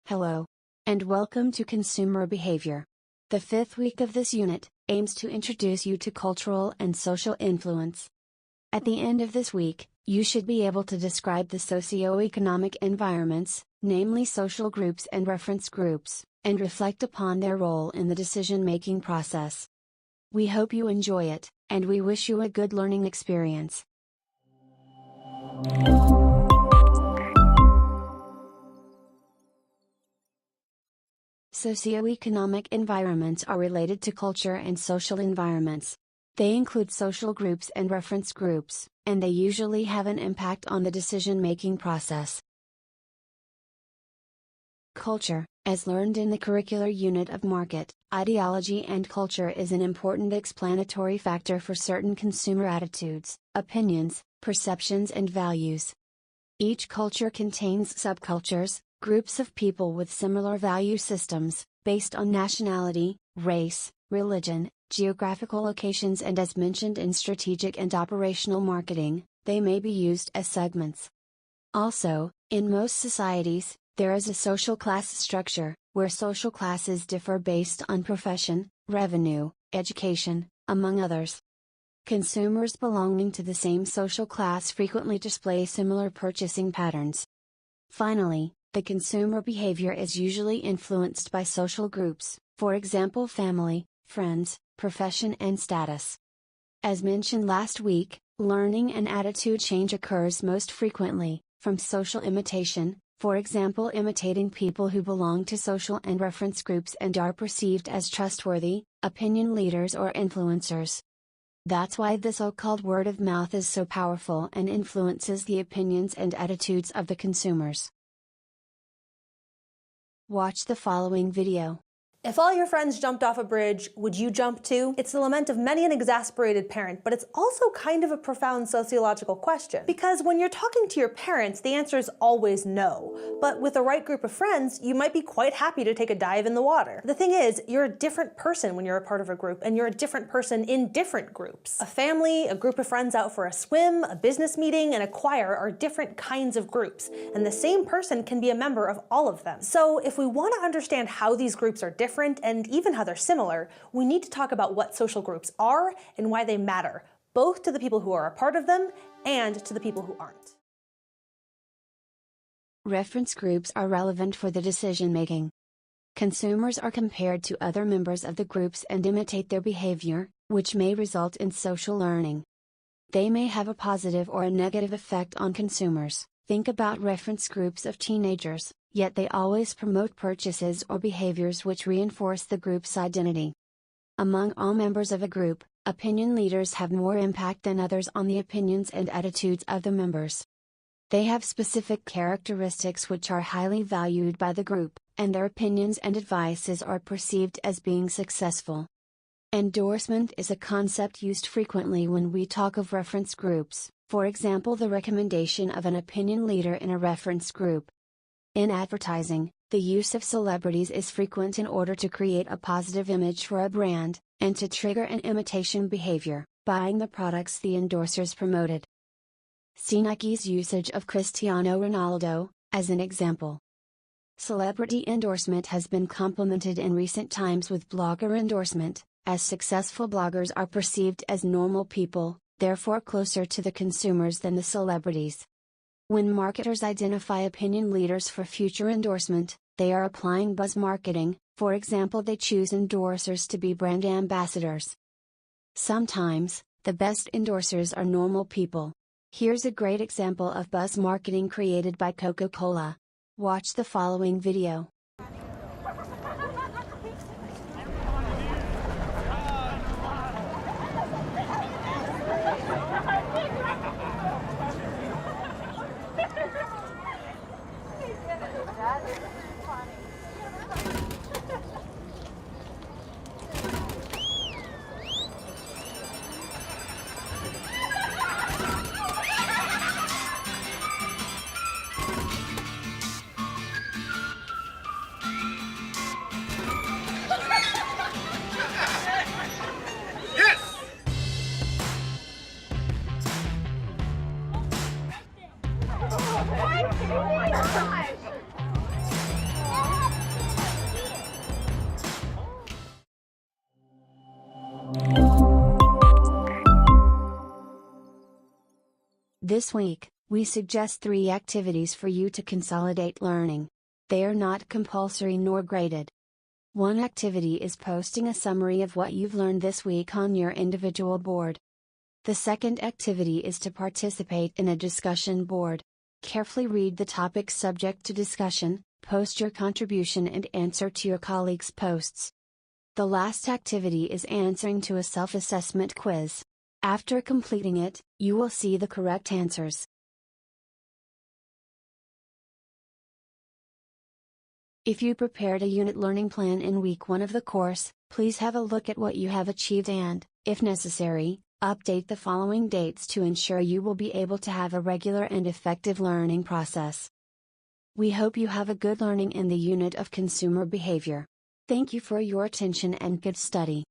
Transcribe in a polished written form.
Hello, and welcome to Consumer Behavior. The fifth week of this unit aims to introduce you to cultural and social influence. At the end of this week, you should be able to describe the socio-economic environments, namely social groups and reference groups, and reflect upon their role in the decision-making process. We hope you enjoy it, and we wish you a good learning experience. Socioeconomic environments are related to culture and social environments. They include social groups and reference groups, and they usually have an impact on the decision-making process. Culture, as learned in the curricular unit of market, ideology and culture, is an important explanatory factor for certain consumer attitudes, opinions, perceptions and values. Each culture contains subcultures, groups of people with similar value systems, based on nationality, race, religion, geographical locations, and as mentioned in strategic and operational marketing, they may be used as segments. Also, in most societies, there is a social class structure, where social classes differ based on profession, revenue, education, among others. Consumers belonging to the same social class frequently display similar purchasing patterns. Finally, the consumer behavior is usually influenced by social groups, for example family, friends, profession and status. As mentioned last week, learning and attitude change occurs most frequently, from social imitation, for example imitating people who belong to social and reference groups and are perceived as trustworthy, opinion leaders or influencers. That's why the so-called word of mouth is so powerful and influences the opinions and attitudes of the consumers. Watch the following video. If all your friends jumped off a bridge, would you jump too? It's the lament of many an exasperated parent, but it's also kind of a profound sociological question. Because when you're talking to your parents, the answer is always no. But with the right group of friends, you might be quite happy to take a dive in the water. The thing is, you're a different person when you're a part of a group, and you're a different person in different groups. A family, a group of friends out for a swim, a business meeting, and a choir are different kinds of groups, and the same person can be a member of all of them. So if we want to understand how these groups are different, and even how they're similar, we need to talk about what social groups are and why they matter, both to the people who are a part of them and to the people who aren't. Reference groups are relevant for the decision-making. Consumers are compared to other members of the groups and imitate their behavior, which may result in social learning. They may have a positive or a negative effect on consumers. Think about reference groups of teenagers, yet they always promote purchases or behaviors which reinforce the group's identity. Among all members of a group, opinion leaders have more impact than others on the opinions and attitudes of the members. They have specific characteristics which are highly valued by the group, and their opinions and advices are perceived as being successful. Endorsement is a concept used frequently when we talk of reference groups, for example the recommendation of an opinion leader in a reference group. In advertising, the use of celebrities is frequent in order to create a positive image for a brand, and to trigger an imitation behavior, buying the products the endorsers promoted. See Nike's usage of Cristiano Ronaldo, as an example. Celebrity endorsement has been complemented in recent times with blogger endorsement, as successful bloggers are perceived as normal people, therefore closer to the consumers than the celebrities. When marketers identify opinion leaders for future endorsement, they are applying buzz marketing, for example they choose endorsers to be brand ambassadors. Sometimes, the best endorsers are normal people. Here's a great example of buzz marketing created by Coca-Cola. Watch the following video. This week, we suggest 3 activities for you to consolidate learning. They are not compulsory nor graded. One activity is posting a summary of what you've learned this week on your individual board. The second activity is to participate in a discussion board. Carefully read the topics subject to discussion, post your contribution and answer to your colleagues' posts. The last activity is answering to a self-assessment quiz. After completing it, you will see the correct answers. If you prepared a unit learning plan in week 1 of the course, please have a look at what you have achieved and, if necessary, update the following dates to ensure you will be able to have a regular and effective learning process. We hope you have a good learning in the unit of consumer behavior. Thank you for your attention and good study.